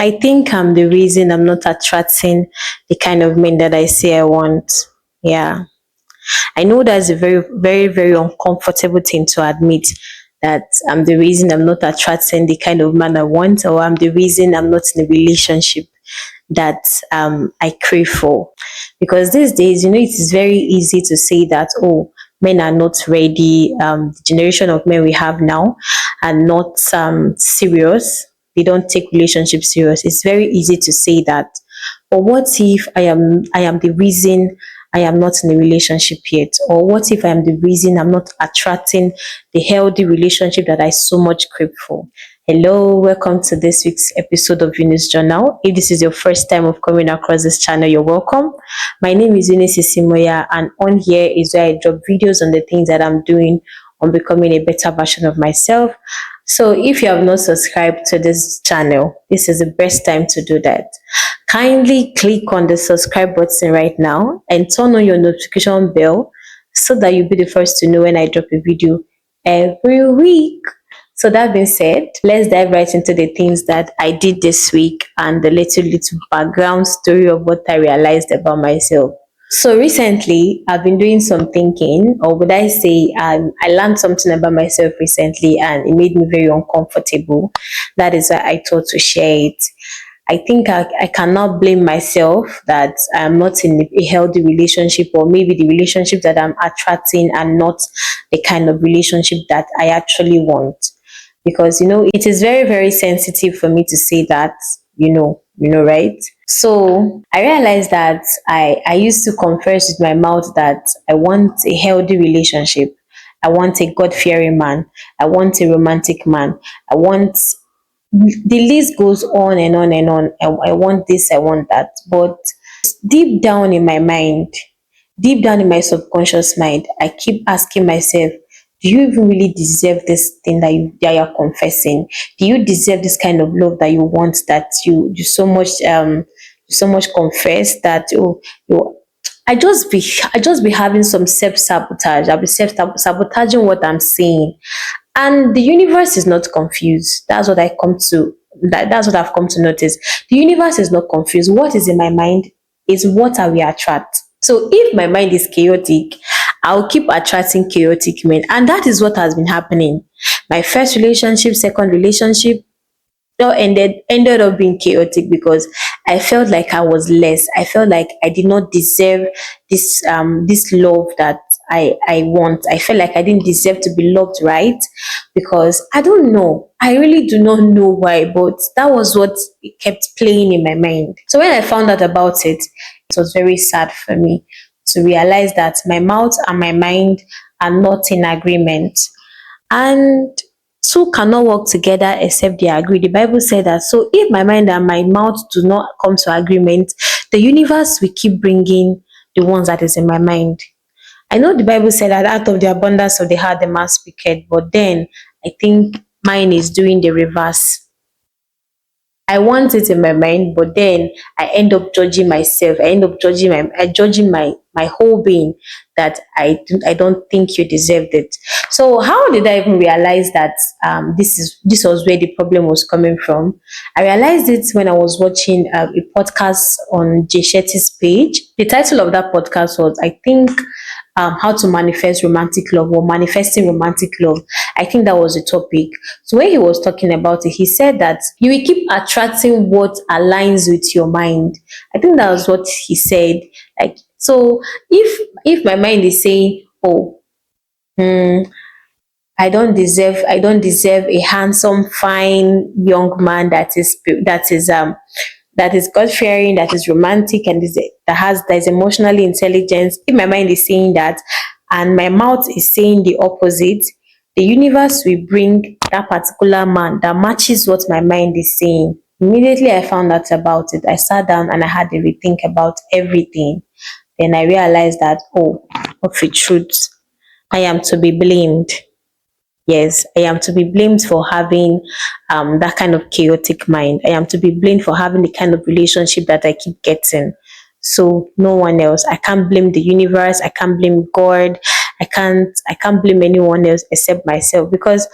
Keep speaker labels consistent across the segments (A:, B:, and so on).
A: I think I'm the reason I'm not attracting the kind of men that I say I want. Yeah. I know that's a very, very, very uncomfortable thing to admit, that I'm the reason I'm not attracting the kind of man I want, or I'm the reason I'm not in a relationship that I crave for. Because these days, it is very easy to say that, oh, men are not ready. The generation of men we have now are not serious. They don't take relationships serious. It's very easy to say that. But what if I am the reason I am not in a relationship yet? Or what if I am the reason I'm not attracting the healthy relationship that I so much crave for? Hello, welcome to this week's episode of Eunice Journal. If this is your first time of coming across this channel, you're welcome. My name is Eunice Journal, and on here is where I drop videos on the things that I'm doing on becoming a better version of myself. So if you have not subscribed to this channel, this is the best time to do that. Kindly click on the subscribe button right now and turn on your notification bell so that you'll be the first to know when I drop a video every week. So that being said, let's dive right into the things that I did this week and the little background story of what I realized about myself. So recently, I've been doing some thinking, or would I say, I learned something about myself recently, and it made me very uncomfortable. That is why I thought to share it. I think I cannot blame myself that I'm not in a healthy relationship, or maybe the relationship that I'm attracting and not the kind of relationship that I actually want. Because it is very, very sensitive for me to say that, right? So I realized that I used to confess with my mouth that I want a healthy relationship. I want a God-fearing man. I want a romantic man. I want, the list goes on and on and on. I want this, I want that. But deep down in my mind, deep down in my subconscious mind, I keep asking myself, do you even really deserve this thing that you're confessing? Do you deserve this kind of love that you want, that you so much confess that you I just be having some self-sabotage. I'll be self-sabotaging what I'm saying. And the universe is not confused. That's what I've come to notice. The universe is not confused. What is in my mind is what I will attract. So if my mind is chaotic, I'll keep attracting chaotic men. And that is what has been happening. My first relationship, second relationship, all ended up being chaotic because I felt like I was less. I felt like I did not deserve this love that I want. I felt like I didn't deserve to be loved right, because I don't know. I really do not know why, but that was what kept playing in my mind. So when I found out about it, it was very sad for me to realize that my mouth and my mind are not in agreement. And two cannot work together except they agree. The Bible said that. So if my mind and my mouth do not come to agreement, the universe will keep bringing the ones that is in my mind. I know the Bible said that out of the abundance of the heart the mouth speaketh, but then I think mine is doing the reverse. I want it in my mind, but then I end up judging myself. I end up judging my whole being, that I don't think you deserved it. So how did I even realize that this was where the problem was coming from? I realized it when I was watching a podcast on Jay Shetty's page. The title of that podcast was, I think, how to manifest romantic love, or manifesting romantic love. I think that was the topic. So when he was talking about it, he said that you will keep attracting what aligns with your mind. I think that was what he said. Like, so if my mind is saying, oh, I don't deserve a handsome, fine young man that is God fearing, that is romantic, and that is emotionally intelligent. If my mind is saying that, and my mouth is saying the opposite, the universe will bring that particular man that matches what my mind is saying. Immediately I found out about it, I sat down and I had to rethink about everything. Then I realized that, oh, of the truth, I am to be blamed. Yes, I am to be blamed for having that kind of chaotic mind. I am to be blamed for having the kind of relationship that I keep getting. So no one else. I can't blame the universe. I can't blame God. I can't blame anyone else except myself, because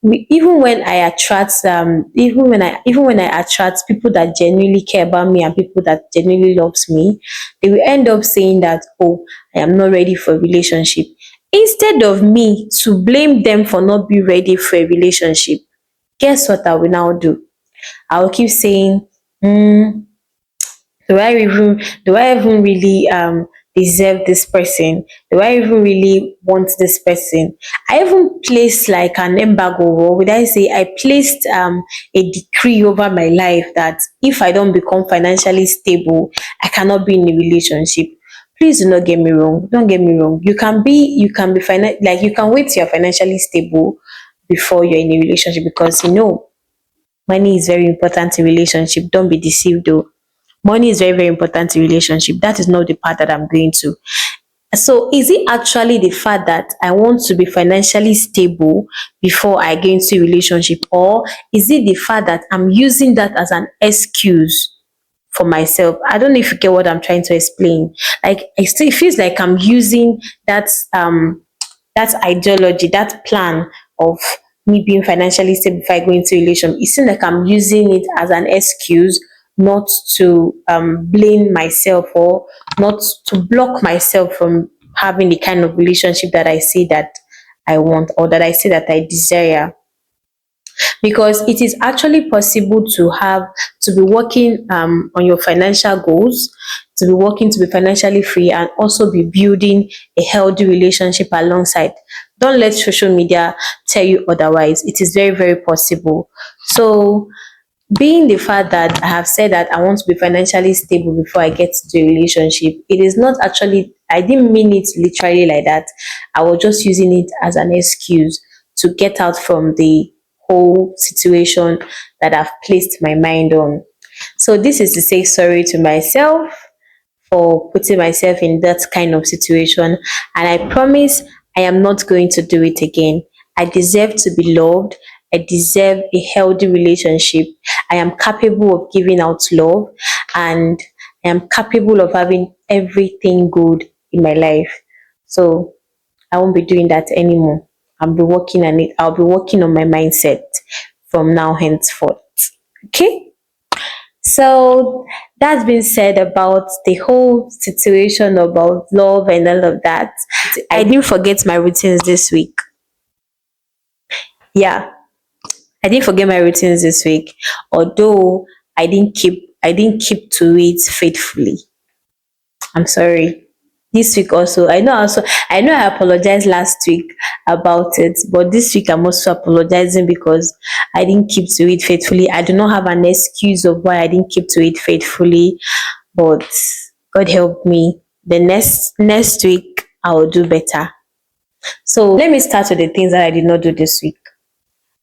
A: even when I attract even when I attract people that genuinely care about me and people that genuinely loves me, they will end up saying that, oh, I am not ready for a relationship. Instead of me to blame them for not being ready for a relationship, guess what I will now do? I will keep saying, "Hmm, do I even really deserve this person? Do I even really want this person?" I even placed like an embargo, or would I say I placed a decree over my life that if I don't become financially stable, I cannot be in a relationship. Please do not get me wrong. Don't get me wrong. You can be like you can wait till you're financially stable before you're in a relationship, because money is very important in relationship. Don't be deceived though. Money is very, very important in relationship. That is not the part that I'm going to. So is it actually the fact that I want to be financially stable before I get into a relationship? Or is it the fact that I'm using that as an excuse for myself? I don't know if you get what I'm trying to explain. Like it feels like I'm using that ideology, that plan of me being financially stable before I go into a relationship. It seems like I'm using it as an excuse not to blame myself, or not to block myself from having the kind of relationship that I say that I want, or that I say that I desire. Because it is actually possible to be working on your financial goals, to be working to be financially free, and also be building a healthy relationship alongside. Don't let social media tell you otherwise. It is very, very possible. So being the fact that I have said that I want to be financially stable before I get to a relationship, it is not actually, I didn't mean it literally like that. I was just using it as an excuse to get out from the whole situation that I've placed my mind on. So this is to say sorry to myself for putting myself in that kind of situation. And I promise I am not going to do it again. I deserve to be loved. I deserve a healthy relationship. I am capable of giving out love, and I am capable of having everything good in my life. So I won't be doing that anymore. I'll be working on it. I'll be working on my mindset from now henceforth. Okay? So that's been said about the whole situation about love and all of that. I didn't forget my routines this week. Yeah, I didn't forget my routines this week. Although I didn't keep to it faithfully. I'm sorry. This week also, I know I apologized last week about it, but this week I'm also apologizing because I didn't keep to it faithfully. I do not have an excuse of why I didn't keep to it faithfully, but God help me. The next week I will do better. So let me start with the things that I did not do this week.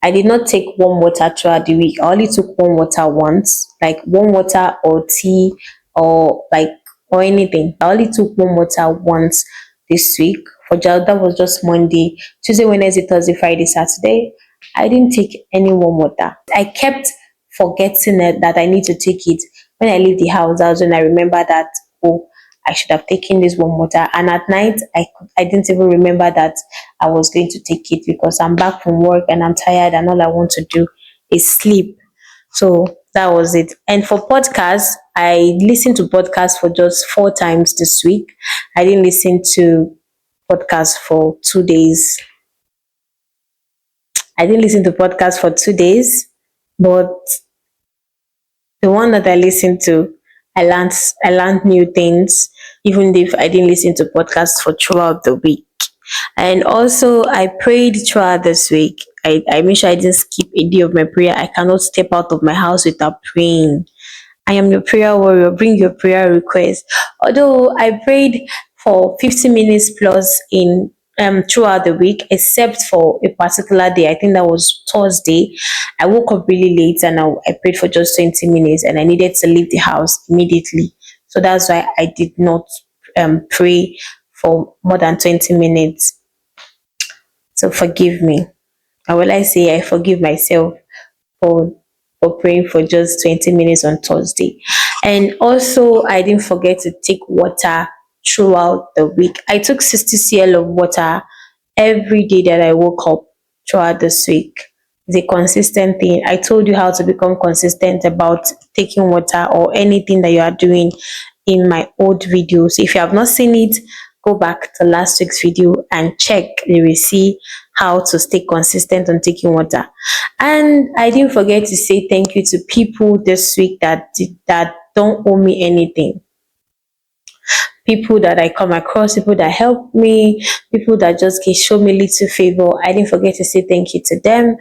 A: I did not take warm water throughout the week. I only took warm water once, like warm water or tea, or like or anything. I only took warm water once this week. That was just Monday, Tuesday, Wednesday, Thursday, Friday, Saturday. I didn't take any warm water. I kept forgetting that I need to take it. When I leave the house, that's when I remember that, oh, I should have taken this warm water. And at night, I didn't even remember that I was going to take it, because I'm back from work and I'm tired, and all I want to do is sleep. So that was it. And for podcasts, I listened to podcasts for just 4 times this week. I didn't listen to podcasts for 2 days. I didn't listen to podcasts for 2 days, but the one that I listened to, I learned new things, even if I didn't listen to podcasts for throughout the week. And also I prayed throughout this week. I made sure I didn't skip a day of my prayer. I cannot step out of my house without praying. I am your prayer warrior. Bring your prayer request. Although I prayed for 50 minutes plus in throughout the week, except for a particular day. I think that was Thursday. I woke up really late, and I prayed for just 20 minutes, and I needed to leave the house immediately. So that's why I did not pray for more than 20 minutes. So forgive me. Or will I say I forgive myself for praying for just 20 minutes on Thursday. And also I didn't forget to take water throughout the week. I took 60 cl of water every day that I woke up throughout this week. It's a consistent thing. I told you how to become consistent about taking water or anything that you are doing in my old videos. If you have not seen it, go back to last week's video and check. You will see how to stay consistent on taking water. And I didn't forget to say thank you to people this week that don't owe me anything. People that I come across, people that help me, people that just can show me little favor. I didn't forget to say thank you to them.